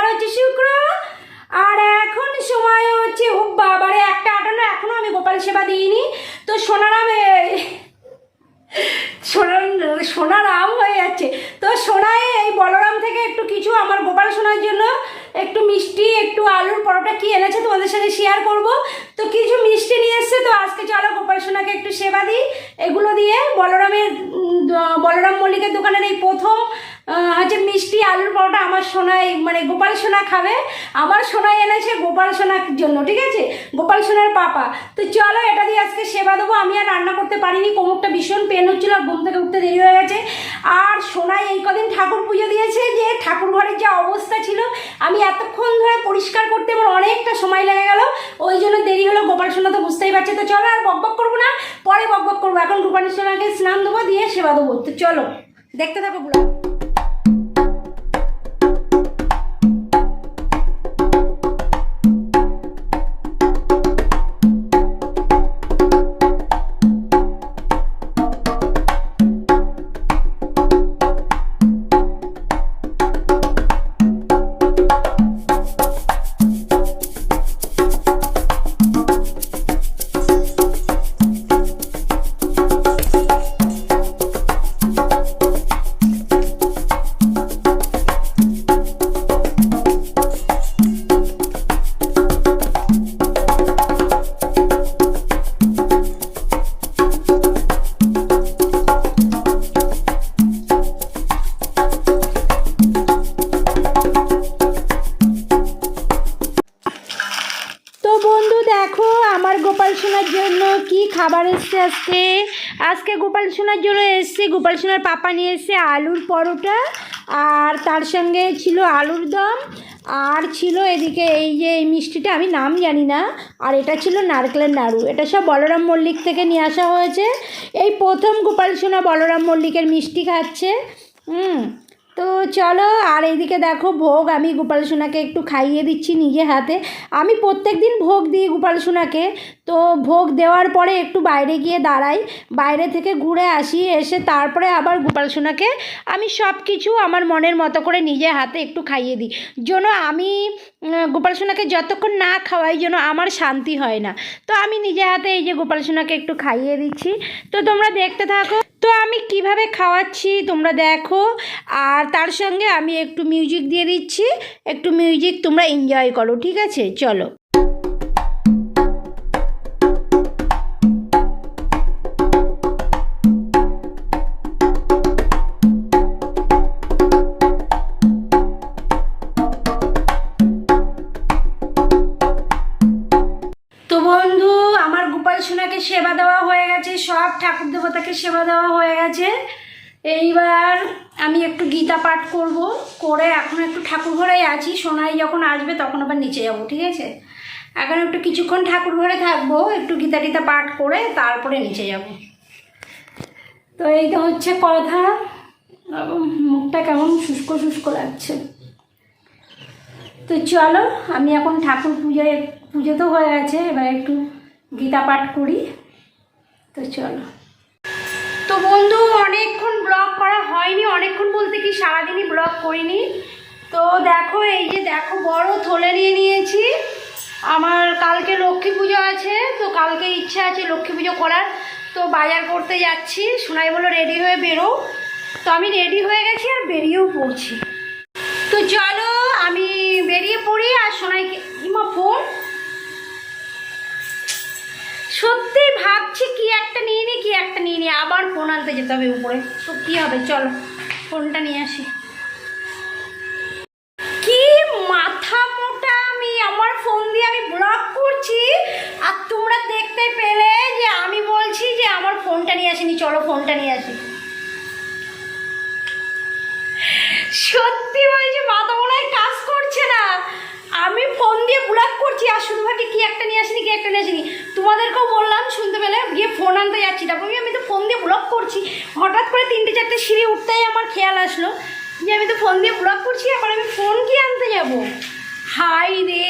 হচ্ছে শুক্র, আর এখন সময় হচ্ছে ও বাবারে 1:58, এখনো আমি গোপাল সেবা দিইনি। তো সোনারাম হয়ে যাচ্ছে। তো সোনাই এই বলরাম থেকে একটু কিছু আমার গোপাল সোনার জন্য একটু মিষ্টি, একটু আলুর পরোটা কি এনেছে তোমাদের সাথে শেয়ার করব। তো কিছু মিষ্টি নিয়ে এসছে, তো আজকে চলো গোপাল সোনাকে একটু সেবা দিই। এগুলো দিয়ে বলরাম মল্লিকের দোকানের এই প্রথম হচ্ছে মিষ্টি আলুর পরোটা আমার সোনাই মানে গোপাল সোনা খাবে। আমার সোনাই এনেছে গোপাল সোনার জন্য, ঠিক আছে, গোপাল সোনার পাপা। তো চলো এটা দিয়ে আজকে সেবা দেবো। আমি আর রান্না করতে পারিনি, কোমরটা ভীষণ পেন হচ্ছিল, ঘুম থেকে উঠতে দেরি হয়ে গেছে। আর সোনাই এই কদিন ঠাকুর পুজো দিয়েছে, যে ঠাকুর ঘরের যে অবস্থা ছিল, আমি এতক্ষণ ধরে পরিষ্কার করতে আমার অনেকটা সময় লেগে গেল, ওই জন্য দেরি হলো। গোপাল সোনা তো বুঝতেই পারছে। তো চলো আর বকবক করবো না, পরে বকবক করবো। এখন গোপাল সোনাকে স্নান দেবো, দিয়ে সেবা দেবো। তো চলো দেখতে থাকো পুরো। দেখো আমার গোপাল সোনার জন্য কি খাবার এসছে। আজকে গোপাল সোনার জন্য এসছে, গোপাল সোনার পাপা নিয়ে এসছে আলুর পরোটা, আর তার সঙ্গে ছিল আলুর দম, আর ছিল এদিকে এই যে এই মিষ্টিটা আমি নাম জানি না, আর এটা ছিল নারকেলের নাড়ু। এটা সব বলরাম মল্লিক থেকে নিয়ে আসা হয়েছে। এই প্রথম গোপাল সোনা বলরাম মল্লিকের মিষ্টি খাচ্ছে। তো চলো, আর এইদিকে দেখো ভোগ আমি গোপাল সোনাকে একটু খাইয়ে দিচ্ছি নিজে হাতে। আমি প্রত্যেক দিন ভোগ দিই গোপাল সোনাকে। তো ভোগ দেওয়ার পরে একটু বাইরে গিয়ে দাঁড়াই, বাইরে থেকে ঘুরে আসি, এসে তারপরে আবার গোপাল সোনাকে আমি সব কিছু আমার মনের মতো করে নিজে হাতে একটু খাইয়ে দিই। যেন আমি গোপাল সোনাকে যতক্ষণ না খাওয়াই যেন আমার শান্তি হয় না। তো আমি নিজে হাতে এই যে গোপাল সোনাকে একটু খাইয়ে দিচ্ছি। তো তোমরা দেখতে থাকো তো আমি কিভাবে খাওয়াচ্ছি তোমরা দেখো, আর তার সঙ্গে আমি একটু মিউজিক দিয়ে দিচ্ছি, একটু মিউজিক তোমরা এনজয় করো, ঠিক আছে? চলো। তো বন্ধু, আমার গোপাল সোনাকে সেবা দেওয়া হয়ে গেছে, সব ঠাকুর দেবতাকে সেবা দেওয়া হয়ে গেছে। এইবার আমি একটু গীতা পাঠ করব, করে এখন একটু ঠাকুর ঘরেই আছি। সোনাই যখন আসবে তখন আবার নিচে যাব, ঠিক আছে? এখন একটু কিছুক্ষণ ঠাকুর ঘরে থাকবো, একটু গীতা টিতা পাঠ করে তারপরে নিচে যাব। তো এই তো হচ্ছে কথা, মুখটা কেমন শুষ্ক শুষ্ক লাগছে। তো চলো, আমি এখন ঠাকুর পুজো তো হয়ে গেছে, এবার একটু গীতা পাঠ করি। তো চলো। তো বন্ধু, অনেকক্ষণ ব্লগ করা হয়নি, অনেকক্ষণ বলতে কি সারাদিনই ব্লগ করিনি। তো দেখো এই যে দেখো বড় থলে নিয়ে নিয়েছি। আমার কালকে লক্ষ্মী পুজো আছে, তো কালকে ইচ্ছা আছে লক্ষ্মী পুজো করার। তো বাজার করতে যাচ্ছি, সোনাই বললো রেডি হয়ে বেরো। তো আমি রেডি হয়ে গেছি আর বেরিয়েও পড়ছি। তো চলো আমি বেরিয়ে পড়ি। আর সোনাইকে ফোন সত্যি ভাবছি কি একটা নিয়ে নি, আবার ফোন আনতে যেতে হবে উপরে। তো কি হবে, চলো ফোনটা নিয়ে আসি। কি মাথা মোটা আমি, আমার ফোন দিয়ে আমি ব্লগ করছি আর তোমরা দেখতে পেলে যে আমি বলছি যে আমার ফোনটা নিয়ে আসিনি, চলো ফোনটা নিয়ে আসি। সত্যি বলছি মাথা মনে হয় কাজ করছে না, আমি ফোন দিয়ে ব্লগ করছি আর শুধু ভাবছি কি একটা নিয়ে আসিনি। তোমাদেরকেও বললাম, শুনতে পেলে, গিয়ে ফোন আনতে যাচ্ছি। তারপর আমি তো ফোন দিয়ে ব্লগ করছি, হঠাৎ করে 3-4টে সিঁড়ি উঠতেই আমার খেয়াল আসলো যে আমি তো ফোন দিয়ে ব্লগ করছি, আবার আমি ফোন কি আনতে যাব, হাই রে।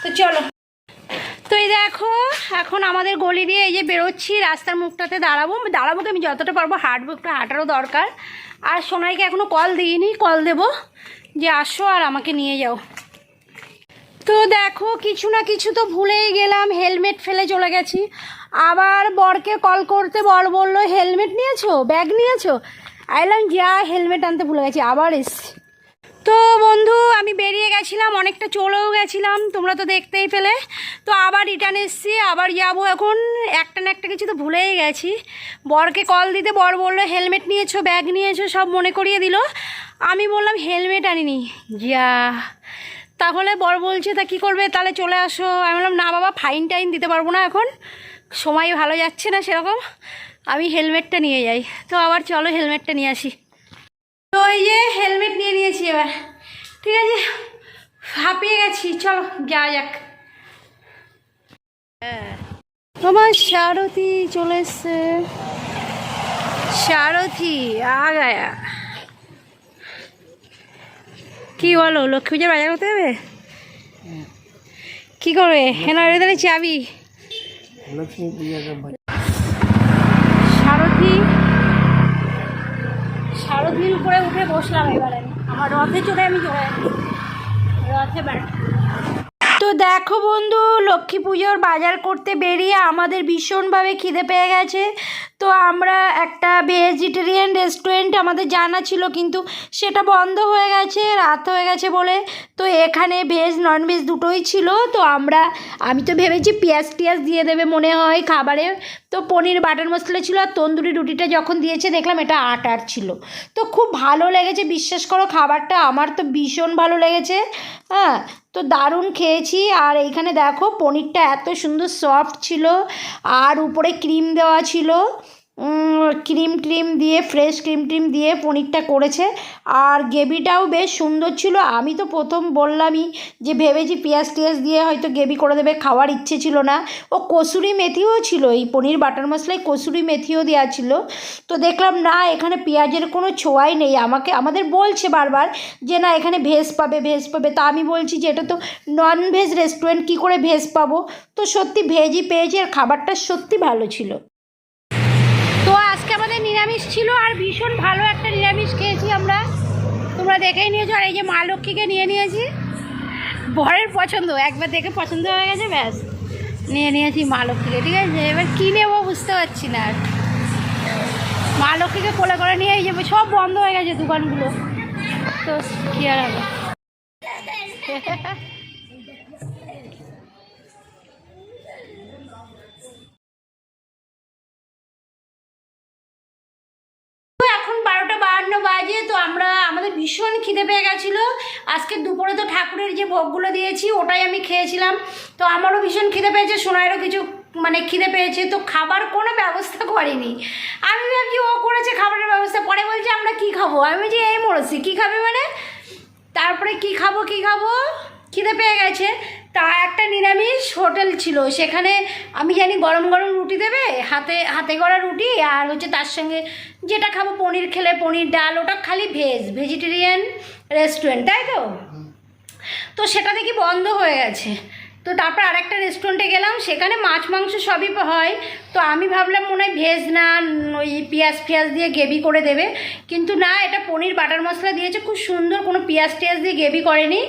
তো চলো। তো এই দেখো এখন আমাদের গলি দিয়ে এই যে বেরোচ্ছি, রাস্তার মুখটাতে দাঁড়াবো কি আমি যতটা পারবো হাঁটবো, একটু হাঁটারও দরকার। আর সোনাইকে এখনও কল দিইনি, কল দেবো। যে আসো আর আমাকে নিয়ে যাও। তো দেখো কিছু না কিছু তো ভুলেই গেলাম, হেলমেট ফেলে চলে গেছি। আবার বরকে কল করতে বর বললো হেলমেট নিয়েছো, ব্যাগ নিয়েছো? আইলাম যা হেলমেট আনতে ভুলে গেছি, আবার এসছি। তো বন্ধু আমি বেরিয়ে গেছিলাম, অনেকটা চলেও গেছিলাম, তোমরা তো দেখতেই পেলে। তো আবার রিটার্ন এসছি, আবার যাবো এখন। একটা না একটা কিছু তো ভুলেই গেছি। বরকে কল দিতে বর বললো হেলমেট নিয়েছো, ব্যাগ নিয়েছো, সব মনে করিয়ে দিল। আমি বললাম হেলমেট আনিনি। যা, তাহলে বর বলছে তা কী করবে, তাহলে চলে আসো। আমি বললাম না বাবা, ফাইন টাইন দিতে পারবো না, এখন সময় ভালো যাচ্ছে না সেরকম, আমি হেলমেটটা নিয়ে যাই। তো আবার চলো হেলমেটটা নিয়ে আসি। তো এই যে হেলমেট নিয়ে নিয়েছি এবার, ঠিক আছে, হাঁপিয়ে গেছি, চলো যাওয়া যাক। তোমার সারথি চলে এসছে, সারথি আ গায়া। কি বলো, লক্ষ্মী পুজোর বাজার করতে যাবে? কি করবে? হ্যাঁ তাহলে চাবি লক্ষ্মী পুজোর সারথি, সারথির উপরে উঠে বসলাম এবারে। আমার রথে চড়ে আমি চলে আসি, রথে বেড়া। তো দেখো বন্ধু, লক্ষ্মী পুজোর বাজার করতে বেরিয়ে আমাদের ভীষণভাবে খিদে পেয়ে গেছে। তো আমরা একটা ভেজিটেরিয়ান রেস্টুরেন্ট আমাদের জানা ছিল, কিন্তু সেটা বন্ধ হয়ে গেছে, রাত হয়ে গেছে বলে। তো এখানে ভেজ ননভেজ দুটোই ছিল। তো আমি তো ভেবেছি পেঁয়াজ টিয়াজ দিয়ে দেবে মনে হয় খাবারে। তো পনির বাটার মশলা ছিল, আর তন্দুরি রুটিটা যখন দিয়েছে দেখলাম এটা আটার ছিল। তো খুব ভালো লেগেছে, বিশ্বাস করো খাবারটা আমার তো ভীষণ ভালো লেগেছে। হ্যাঁ, তো দারুণ খেয়েছি। আর এইখানে দেখো পনিরটা এত সুন্দর সফট ছিল, আর উপরে ক্রিম দেওয়া ছিল, ক্রিম দিয়ে, ফ্রেশ ক্রিম দিয়ে পনিরটা করেছে। আর গ্রেভিটাও বেশ সুন্দর ছিল। আমি তো প্রথম বললামই যে ভেবেছি পেঁয়াজ টিয়াজ দিয়ে হয়তো গ্রেভি করে দেবে, খাওয়ার ইচ্ছে ছিল না। ও কসুরি মেথিও ছিল, এই পনির বাটার মশলায় কসুরি মেথিও দেওয়া ছিল। তো দেখলাম না এখানে পেঁয়াজের কোনো ছোঁয়াই নেই। আমাদের বলছে বারবার যে না এখানে ভেজ পাবে, ভেজ পাবে। তা আমি বলছি যে এটা তো নন ভেজ রেস্টুরেন্ট, কী করে ভেজ পাবো? তো সত্যি ভেজই পেয়েছি, আর খাবারটা সত্যি ভালো ছিল। তো আজকে আমাদের নিরামিষ ছিল, আর ভীষণ ভালো একটা নিরামিষ খেয়েছি আমরা, তোমরা দেখেই নিয়েছো। আর এই যে মা লক্ষ্মীকে নিয়ে নিয়েছি, বরের পছন্দ, একবার দেখে পছন্দ হয়ে গেছে, ব্যাস নিয়ে নিয়েছি মা লক্ষ্মীকে। ঠিক আছে, এবার কী নেবো বুঝতে পারছি না। আর মা লক্ষ্মীকে কোলে করে নিয়ে এই যে সব বন্ধ হয়ে গেছে দোকানগুলো, তো কী আর হবে। এখন 12:52 বাজে। তো আমাদের ভীষণ খিদে পেয়ে গেছিলো। আজকে দুপুরে তো ঠাকুরের যে ভোগগুলো দিয়েছি ওটাই আমি খেয়েছিলাম। তো আমারও ভীষণ খিদে পেয়েছে, সোনাইরও কিছু খিদে পেয়েছে। তো খাবার কোনো ব্যবস্থা করেনি। আমি ভাবছি ও করেছে খাবারের ব্যবস্থা, পরে বলছে আমরা কি খাবো। আমি বলছি এই মরেছি, কী খাবে মানে? তারপরে কি খাবো খিদে পেয়ে গেছে। তা একটা নিরামিষ হোটেল ছিল, সেখানে আমি জানি গরম গরম রুটি দেবে, হাতে গড়া রুটি, আর হচ্ছে তার সঙ্গে যেটা খাবো পনির খেলে পনির, ডাল, ওটা খালি ভেজিটেরিয়ান রেস্টুরেন্ট, তাই তো? তো সেটা দেখি বন্ধ হয়ে গেছে। তো তারপর আরেকটা রেস্টুরেন্টে গেলাম, সেখানে মাছ মাংস সবই হয়। তো আমি ভাবলাম মনে হয় ভেজ না, ওই পেঁয়াজ দিয়ে গ্রেভি করে দেবে, কিন্তু না, এটা পনির বাটার মশলা দিয়েছে খুব সুন্দর, কোনো পেঁয়াজ টিয়াজ দিয়ে গ্রেভি করেনি।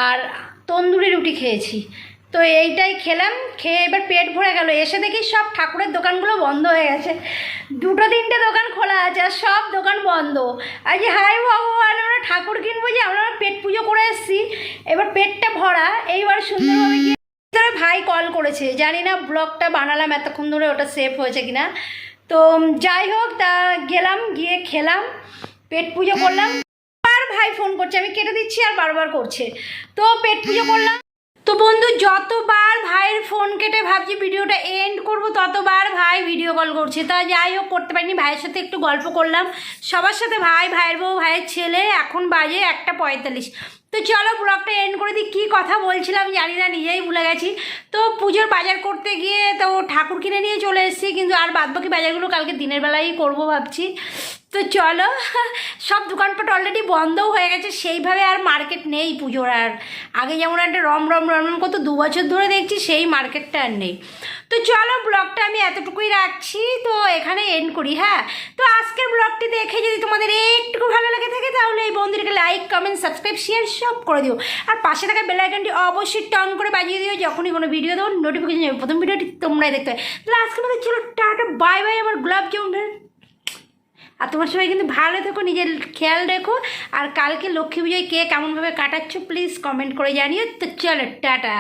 আর তন্দুরি রুটি খেয়েছি। তো এইটাই খেলাম, খেয়ে এবার পেট ভরে গেল। এসে দেখি সব ঠাকুরের দোকানগুলো বন্ধ হয়ে গেছে, 2-3টে দোকান খোলা আছে, আর সব দোকান বন্ধ। আর যে হাই ভগবান, আমরা ঠাকুর কিনবো যে, আমরা পেট পুজো করে এসেছি, এবার পেটটা ভরা। এইবার সুন্দরভাবে গিয়ে ভাই কল করেছে, জানি না ব্লগটা বানালাম এতক্ষণ ধরে ওটা সেভ হয়েছে কিনা। তো যাই হোক, তা গেলাম, গিয়ে খেলাম, পেট পুজো করলাম। আর ভাই ফোন করছে, আমি কেটে দিচ্ছি, আর বারবার করছে। তো পেট পুজো করলাম। তো বন্ধু যতবার ভাইয়ের ফোন কেটে ভাবছি ভিডিওটা এন্ড করব, ততবার ভাই ভিডিও কল করছে। তা যাই হোক, করতে পারিনি। ভাইয়ের সাথে একটু গল্প করলাম, সবার সাথে, ভাইয়ের বউ, ভাইয়ের ছেলে। এখন বাজে 1:45। তো চলো ব্লগটা এন্ড করে দিই। কী কথা বলছিলাম জানি না, নিজেই ভুলে গেছি। তো পুজোর বাজার করতে গিয়ে তো ঠাকুর কিনে নিয়ে চলে এসেছি, কিন্তু আর বাদবাকি বাজারগুলো কালকে দিনের বেলাই করবো ভাবছি। তো চলো, সব দোকানপাট অলরেডি বন্ধও হয়ে গেছে, সেইভাবে আর মার্কেট নেই পুজোর। আর আগে যেমন একটা রম করতো 2 বছর ধরে দেখছি, সেই মার্কেটটা আর নেই। তো চলো ব্লগটা আমি এতটুকুই রাখছি, তো এখানে এন্ড করি। হ্যাঁ, তো আজকের ব্লগটি দেখে যদি তোমাদের একটু ভালো লাগে থাকে তাহলে এই বন্ধুদেরকে লাইক কমেন্ট সাবস্ক্রাইব শেয়ার সব করে দিও, আর পাশে থাকা বেল আইকনটি অবশ্যই টং করে বাজিয়ে দিও, যখনই কোনো ভিডিও দেবো নোটিফিকেশন যাবে, প্রথম ভিডিওটি তোমরাই দেখতে হয়। তাহলে আজকের মধ্যে চলো টাটা বাই বাই আমার গোলাপ জামুন। আর তোমার সবাই কিন্তু ভালো থেকো, নিজের খেয়াল রেখো, আর কালকে লক্ষ্মী পুজোয় কে কেমনভাবে কাটাচ্ছ প্লিজ কমেন্ট করে জানিও। তো চলো টাটা।